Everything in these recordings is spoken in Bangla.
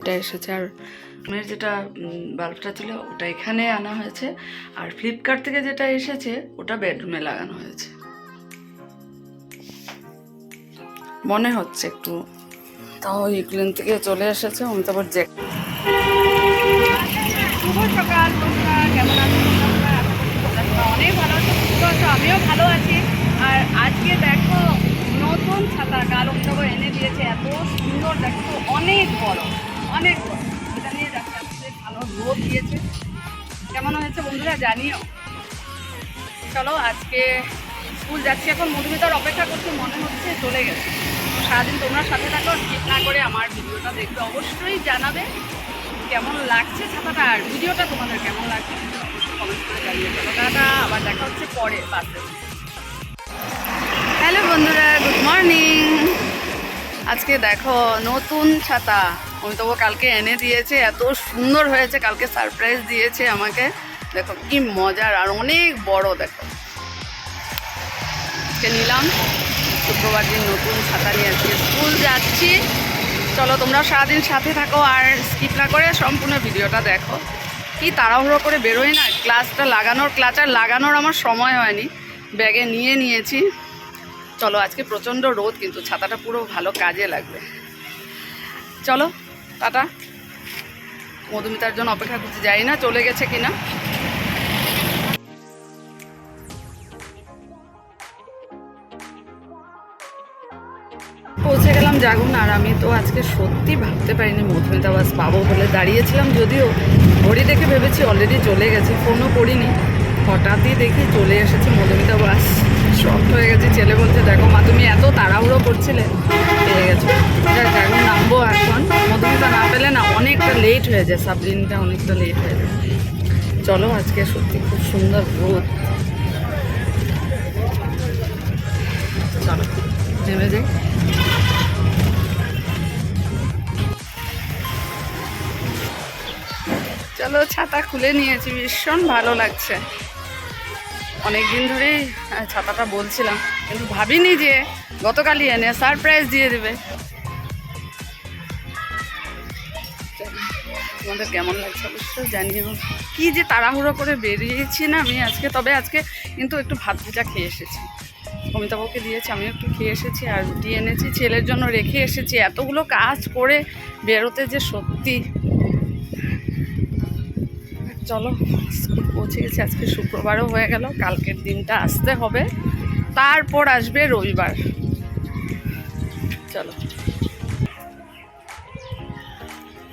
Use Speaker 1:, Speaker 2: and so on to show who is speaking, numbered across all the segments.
Speaker 1: এটা এসেছে। আর রুমের যেটা বাল্বটা ছিল ওটা এখানে আনা হয়েছে, আর ফ্লিপকার্ট থেকে যেটা এসেছে ওটা বেডরুমে লাগানো হয়েছে। মনে হচ্ছে একটু, তাও ইউক্রেন থেকে চলে এসেছে। আমি তারপর
Speaker 2: শুভ সকাল বন্ধুরা, কেমন আছো তোমরা? অনেক ভালো আছো, সুস্থ আছো, আমিও ভালো আছি। আর আজকে দেখো নতুন ছাতা কাল অমিতাভ এনে দিয়েছে, এত সুন্দর, দেখো অনেক বড়, অনেক বড়। এটা নিয়ে যাচ্ছে, আজকে ভালো রোদ দিয়েছে। কেমন হয়েছে বন্ধুরা জানিও। চলো আজকে স্কুল যাচ্ছি, এখন মধুমিতার অপেক্ষা করতে মনে হচ্ছে চলে গেছে। সারাদিন তোমরা সাথে থাকো, স্কিপ না করে আমার ভিডিওটা দেখবে, অবশ্যই জানাবে কেমন লাগছে ছাতাটা, আর ভিডিওটা তোমাদের কেমন লাগছে অবশ্যই কমেন্ট করে জানিয়ে। চলো টাটা, আবার দেখা হচ্ছে পরে বাসে।
Speaker 1: হ্যালো বন্ধুরা, গুড মর্নিং। আজকে দেখো নতুন ছাতা অমিতাভ কালকে এনে দিয়েছে, এত সুন্দর হয়েছে। কালকে সারপ্রাইজ দিয়েছে আমাকে, দেখো কি মজার, আর অনেক বড়। দেখো আজকে নিলাম, শুক্রবার দিন নতুন ছাতা নিয়ে আজকে স্কুল যাচ্ছি। চলো তোমরা সারাদিন সাথে থাকো, আর স্কিপ না করে সম্পূর্ণ ভিডিওটা দেখো। কি তাড়াহুড়ো করে বেরোই না, ক্লাচার লাগানোর আমার সময় হয়নি, ব্যাগে নিয়ে নিয়েছি। চলো আজকে প্রচণ্ড রোদ, কিন্তু ছাতাটা পুরো ভালো কাজে লাগবে। চলো টাটা। মধুমিতার জন্য অপেক্ষা করতে যাই না চলে গেছে কিনা। পৌঁছে গেলাম জাগুন। আর আমি তো আজকে সত্যি ভাবতে পারিনি মধুমিতা বাস পাবো বলে। দাঁড়িয়েছিলাম যদিও, ঘড়ি দেখে ভেবেছি অলরেডি চলে গেছে, ফোনও করিনি। হঠাৎই দেখি চলে এসেছে মধুমিতা বাস। শক হয়ে গেছে। ছেলে বলছে দেখো মা, তুমি এত তাড়াহুড়ো করছিলে, পেয়ে গেছো। জাগুন নামবো এখন। মধুমিতা না পেলে না অনেকটা লেট হয়ে যায়, সাবলিনটা অনেকটা লেট হয়ে যায়। চলো আজকে সত্যি খুব সুন্দর রোদ। চলো নেমে যাই। চলো ছাতা খুলে নিয়েছি, ভীষণ ভালো লাগছে। অনেক দিন ধরেই ছাতাটা বলছিলাম, কিন্তু ভাবিনি যে গতকালই এনে সারপ্রাইজ দিয়ে দেবে। তোমাদের কেমন লাগছে অবশ্যই জানিও। কি যে তাড়াহুড়ো করে বেরিয়েছি না আমি আজকে। তবে আজকে কিন্তু একটু ভাত ভেজা খেয়ে এসেছি, অমিতাভকে দিয়েছি, আমিও একটু খেয়ে এসেছি। আর রুটি এনেছি, ছেলের জন্য রেখে এসেছি। এতগুলো কাজ করে বেরোতে যে সত্যি। চলো স্কুল পৌঁছে গেছি। আজকে শুক্রবারও হয়ে গেল, কালকের দিনটা আসতে হবে, তারপর আসবে রবিবার। চলো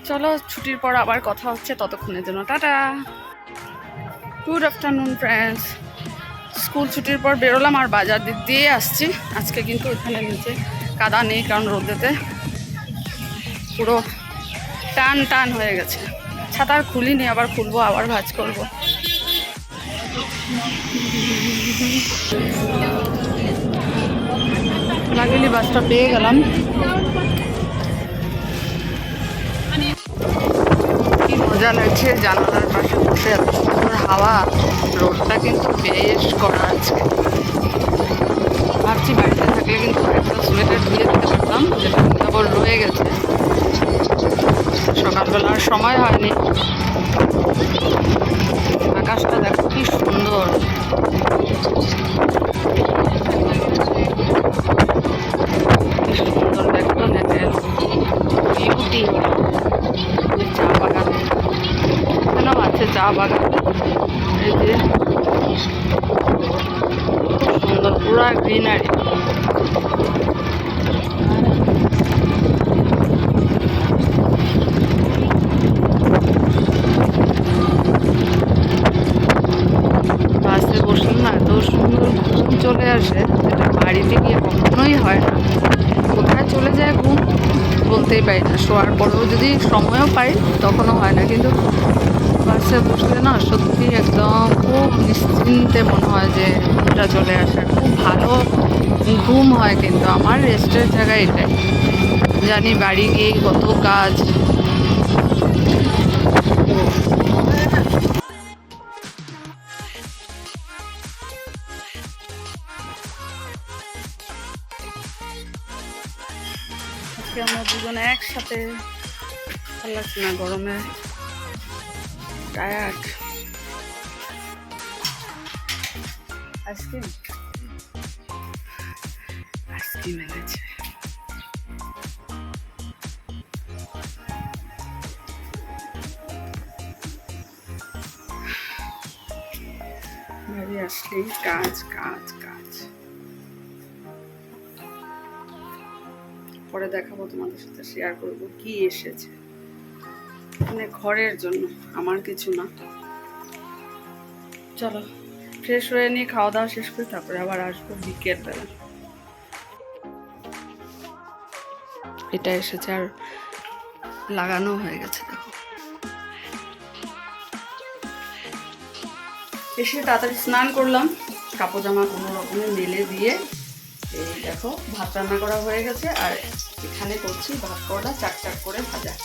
Speaker 1: চলো ছুটির পর আবার কথা হচ্ছে, ততক্ষণের জন্য tata. Good afternoon friends. School ছুটির পর বেরোলাম, আর বাজার দিক দিয়ে আসছি। আজকে কিন্তু ওইখানে নিচে কাদা নেই, কারণ রোদেতে পুরো টান টান হয়ে গেছে। ছাতা আর খুলিনি, আবার খুলবো, আবার ভাঁজ করবো। লাগেলি বাসটা পেয়ে গেলাম। কি মজা লাগছে জানালার পাশে বসে, এত সুন্দর হাওয়া। রোদটা কিন্তু বেশ করা আছে। ভাবছি বাড়িতে থাকলে কিন্তু একটা সোয়েটার ধুয়ে দিতে পারতাম, যেটা তারপর রয়ে গেছে। সকালবেলা আর সময় হয়নি। আকাশটা দেখো কি সুন্দর। কি সুন্দর দেখো, নেটের বিউটি। চা বাগান কেন আছে, চা বাগান। এই যে খুব সুন্দর, পুরো গ্রিনারি। বাসে বসলে না এত সুন্দর ঘুম চলে আসে, যেটা বাড়িতে গিয়ে কখনোই হয় না। কোথায় চলে যায় ঘুম বলতেই পারি না। শোয়ার পরেও যদি সময়ও পাই তখনও হয় না, কিন্তু বাসে বসলে না সত্যি একদম খুব নিশ্চিন্তে মনে হয় যে ঘুমটা চলে আসে। খুব ভালো ঘুম হয়, কিন্তু আমার রেস্টের জায়গায় এটাই। জানি বাড়ি গিয়ে কত কাজ। আজকে আমরা দুজনে একসাথে ভালো লাগছে না, গরমে টায়ার্ড। আইসক্রিম আইসক্রিম এনেছে। বাড়ি আসলেই কাজ কাজ কাজ। পরে দেখাবো, তোমাদের সাথে শেয়ার করবো কি এসেছে। মানে ঘরের জন্য, আমার কিছু না। চলো ফ্রেশ হয়ে নিয়ে খাওয়া দাওয়া শেষ করে তারপরে আবার আসবো বিকেল বেলা। এটা এসেছে আর লাগানো হয়ে গেছে, দেখো। এসে তাড়াতাড়ি স্নান করলাম, কাপড় জামা কোনো রকমে মেলে দিয়ে এই দেখো ভাত রান্না করা হয়ে গেছে। আর এখানে করছি ভাত করা চাক চাক করে ভাজা।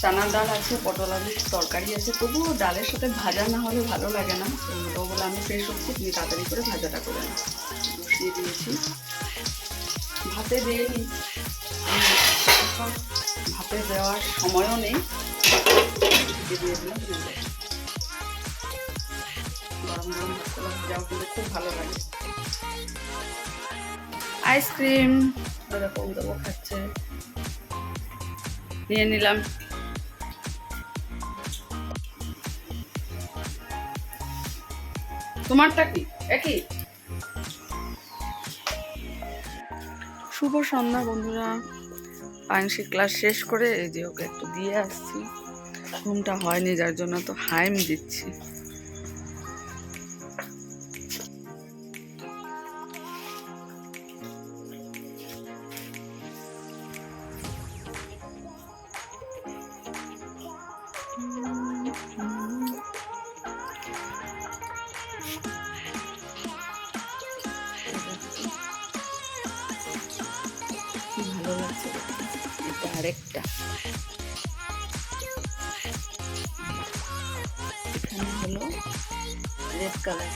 Speaker 1: চানার ডাল আছে, পটল আলুর তরকারি আছে, তবুও ডালের সাথে ভাজা না হলে ভালো লাগে না। তো বলে আমি ফ্রেশ হচ্ছি, তুমি তাড়াতাড়ি করে ভাজাটা করে নাও। বসিয়ে দিয়েছি, ভাতে দিয়ে নিই। ভাতে দেওয়ার সময়ও নেই, দিয়ে দিলাম। গরম গরম ভাতগুলো ভাজাও কিন্তু খুব ভালো লাগে। আইসক্রিম এরকম দেবো, খাচ্ছে, নিয়ে নিলাম। তোমারটা কি একই? শুভ সন্ধ্যা বন্ধুরা। আংশিক ক্লাস শেষ করে এই যে ওকে একটু দিয়ে আসছি। ঘুমটা হয়নি যার জন্য তো হাইম দিচ্ছি। ভালো লাগছে, এটা আরেকটা। এখানে হলো রেড কালার।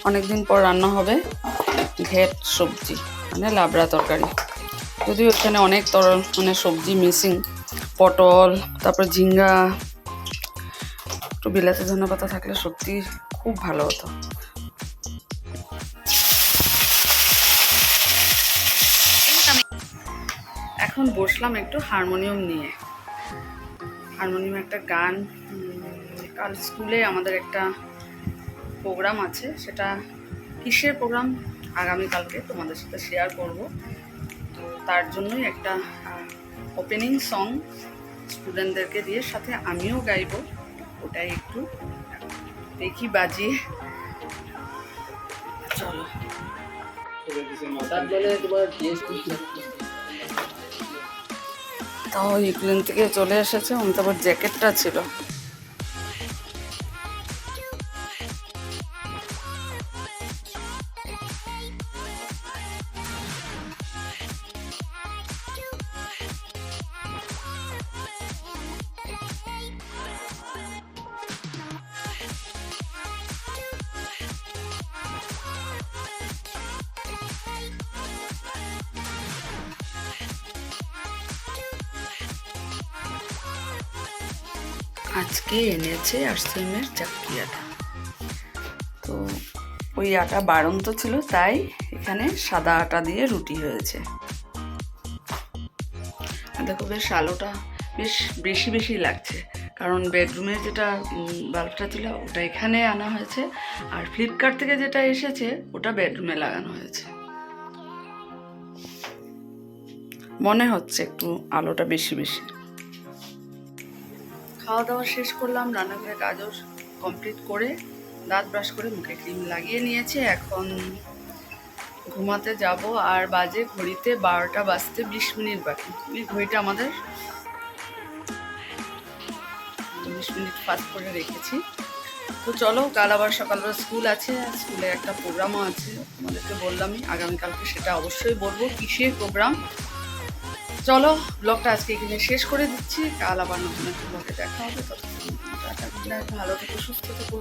Speaker 1: অনেকদিন পর রান্না হবে ঘেট সবজি, মানে লাবড়া তরকারি। যদিও এখানে অনেক মানে সবজি মিসিং, পটল, তারপর ঝিঙ্গা, একটু বিলাতি ধনেপাতা থাকলে সত্যি খুব ভালো হতো। এখন বসলাম একটু হারমোনিয়াম নিয়ে। হারমোনিয়াম একটা গান, কাল স্কুলে আমাদের একটা প্রোগ্রাম আছে, সেটা কিসের প্রোগ্রাম আগামীকালকে তোমাদের সাথে শেয়ার করব। তো তার জন্যই একটা ওপেনিং সং স্টুডেন্টদেরকে দিয়ে, সাথে আমিও গাইব। ওটাই একটু দেখি বাজিয়ে। চলো তাও ইউক্রেন থেকে চলে এসেছে, তারপর জ্যাকেটটা ছিল। আজকে এনেছে আরসিএমের চাক্কি আটা। তো ওই আটা বাড়ন্ত ছিল, তাই এখানে সাদা আটা দিয়ে রুটি হয়েছে। দেখো বেশ আলোটা বেশ বেশি বেশি লাগছে, কারণ বেডরুমের যেটা বাল্বটা ছিল ওটা এখানে আনা হয়েছে, আর ফ্লিপকার্ট থেকে যেটা এসেছে ওটা বেডরুমে লাগানো হয়েছে। মনে হচ্ছে একটু আলোটা বেশি বেশি। খাওয়া দাওয়া শেষ করলাম, রান্নাঘরে কাজও কমপ্লিট করে দাঁত ব্রাশ করে মুখে ক্রিম লাগিয়ে নিয়েছি। এখন ঘুমাতে যাব, আর বাজে ঘড়িতে 12টা বাজতে 20 মিনিট বাকি। এই ঘড়িটা আমাদের 20 মিনিট ফাস্ট করে রেখেছি। তো চলো, কাল আবার সকালবেলা স্কুল আছে, স্কুলে একটা প্রোগ্রামও আছে, তোমাদেরকে বললামই। আগামীকালকে সেটা অবশ্যই বলবো কিসের প্রোগ্রাম। চলো ব্লগটা আজকে এখানে শেষ করে দিচ্ছি, কাল আবার নতুন একটা ব্লগে দেখা হবে। ততক্ষণ টাটা, গুড নাইট, ভালো থেকো, সুস্থ থেকো।